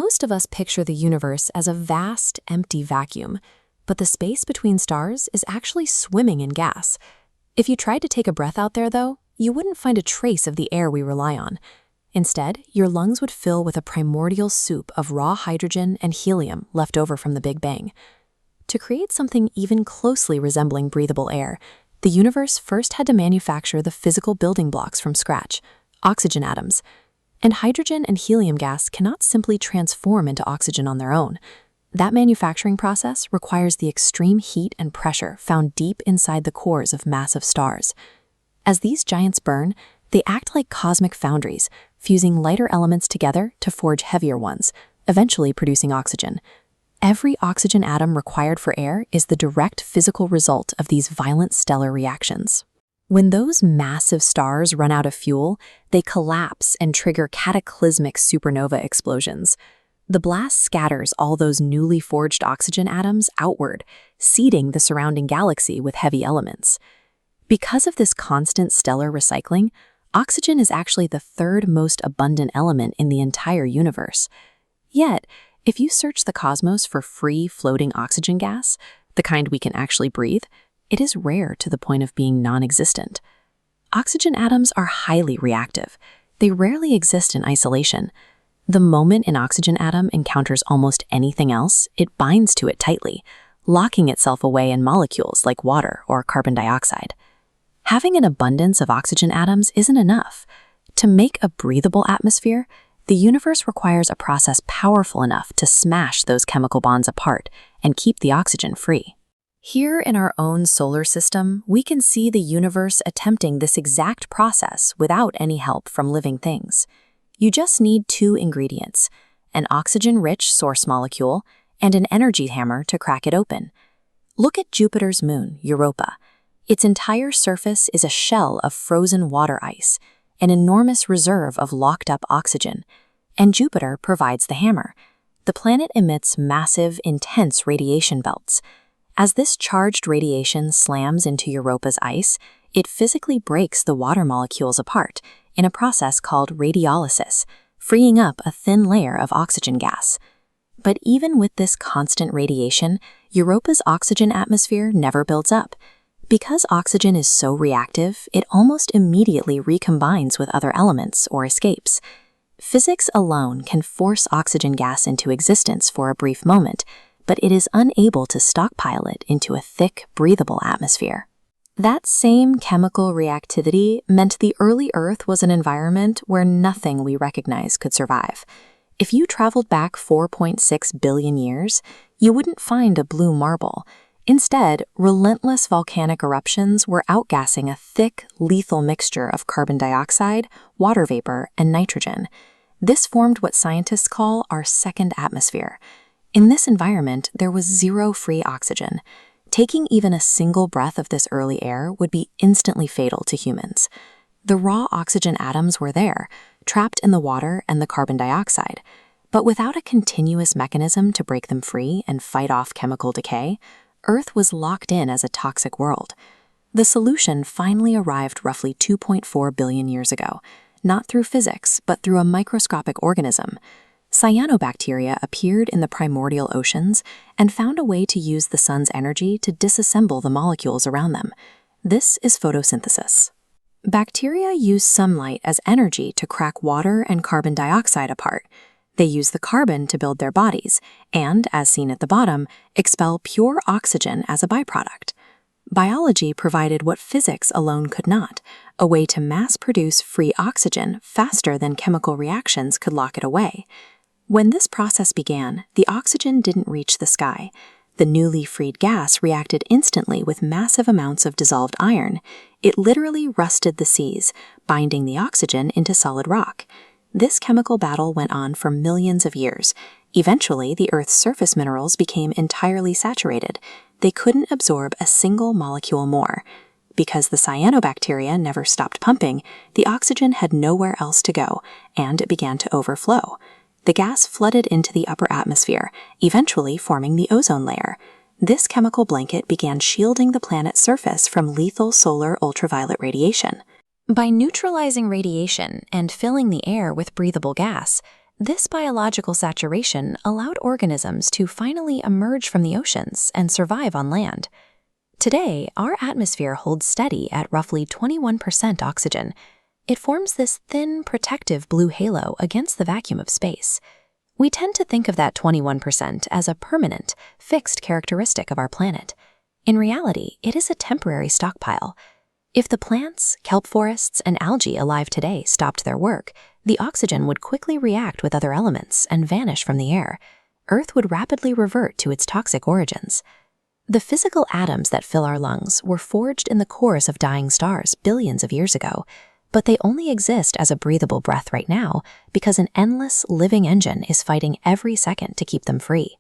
Most of us picture the universe as a vast, empty vacuum, but the space between stars is actually swimming in gas. If you tried to take a breath out there, though, you wouldn't find a trace of the air we rely on. Instead, your lungs would fill with a primordial soup of raw hydrogen and helium left over from the Big Bang. To create something even closely resembling breathable air, the universe first had to manufacture the physical building blocks from scratch, oxygen atoms. And hydrogen and helium gas cannot simply transform into oxygen on their own. That manufacturing process requires the extreme heat and pressure found deep inside the cores of massive stars. As these giants burn, they act like cosmic foundries, fusing lighter elements together to forge heavier ones, eventually producing oxygen. Every oxygen atom required for air is the direct physical result of these violent stellar reactions. When those massive stars run out of fuel, they collapse and trigger cataclysmic supernova explosions. The blast scatters all those newly forged oxygen atoms outward, seeding the surrounding galaxy with heavy elements. Because of this constant stellar recycling, oxygen is actually the third most abundant element in the entire universe. Yet, if you search the cosmos for free floating oxygen gas, the kind we can actually breathe, it is rare to the point of being non-existent. Oxygen atoms are highly reactive. They rarely exist in isolation. The moment an oxygen atom encounters almost anything else, it binds to it tightly, locking itself away in molecules like water or carbon dioxide. Having an abundance of oxygen atoms isn't enough. To make a breathable atmosphere, the universe requires a process powerful enough to smash those chemical bonds apart and keep the oxygen free. Here in our own solar system, we can see the universe attempting this exact process without any help from living things. You just need two ingredients, an oxygen-rich source molecule and an energy hammer to crack it open. Look at Jupiter's moon, Europa. Its entire surface is a shell of frozen water ice, an enormous reserve of locked-up oxygen, and Jupiter provides the hammer. The planet emits massive, intense radiation belts. As this charged radiation slams into Europa's ice, it physically breaks the water molecules apart in a process called radiolysis, freeing up a thin layer of oxygen gas. But even with this constant radiation, Europa's oxygen atmosphere never builds up. Because oxygen is so reactive, it almost immediately recombines with other elements or escapes. Physics alone can force oxygen gas into existence for a brief moment, but it is unable to stockpile it into a thick, breathable atmosphere. That same chemical reactivity meant the early Earth was an environment where nothing we recognize could survive. If you traveled back 4.6 billion years, you wouldn't find a blue marble. Instead, relentless volcanic eruptions were outgassing a thick, lethal mixture of carbon dioxide, water vapor, and nitrogen. This formed what scientists call our second atmosphere. In this environment, there was zero free oxygen. Taking even a single breath of this early air would be instantly fatal to humans. The raw oxygen atoms were there, trapped in the water and the carbon dioxide. But without a continuous mechanism to break them free and fight off chemical decay, Earth was locked in as a toxic world. The solution finally arrived roughly 2.4 billion years ago, not through physics, but through a microscopic organism. Cyanobacteria appeared in the primordial oceans and found a way to use the sun's energy to disassemble the molecules around them. This is photosynthesis. Bacteria use sunlight as energy to crack water and carbon dioxide apart. They use the carbon to build their bodies and, as seen at the bottom, expel pure oxygen as a byproduct. Biology provided what physics alone could not, a way to mass-produce free oxygen faster than chemical reactions could lock it away. When this process began, the oxygen didn't reach the sky. The newly freed gas reacted instantly with massive amounts of dissolved iron. It literally rusted the seas, binding the oxygen into solid rock. This chemical battle went on for millions of years. Eventually, the Earth's surface minerals became entirely saturated. They couldn't absorb a single molecule more. Because the cyanobacteria never stopped pumping, the oxygen had nowhere else to go, and it began to overflow. The gas flooded into the upper atmosphere, eventually forming the ozone layer. This chemical blanket began shielding the planet's surface from lethal solar ultraviolet radiation. By neutralizing radiation and filling the air with breathable gas, This biological saturation allowed organisms to finally emerge from the oceans and survive on land. Today, our atmosphere holds steady at roughly 21% oxygen. It forms this thin, protective blue halo against the vacuum of space. We tend to think of that 21% as a permanent, fixed characteristic of our planet. In reality, it is a temporary stockpile. If the plants, kelp forests, and algae alive today stopped their work, the oxygen would quickly react with other elements and vanish from the air. Earth would rapidly revert to its toxic origins. The physical atoms that fill our lungs were forged in the cores of dying stars billions of years ago, but they only exist as a breathable breath right now because an endless, living engine is fighting every second to keep them free.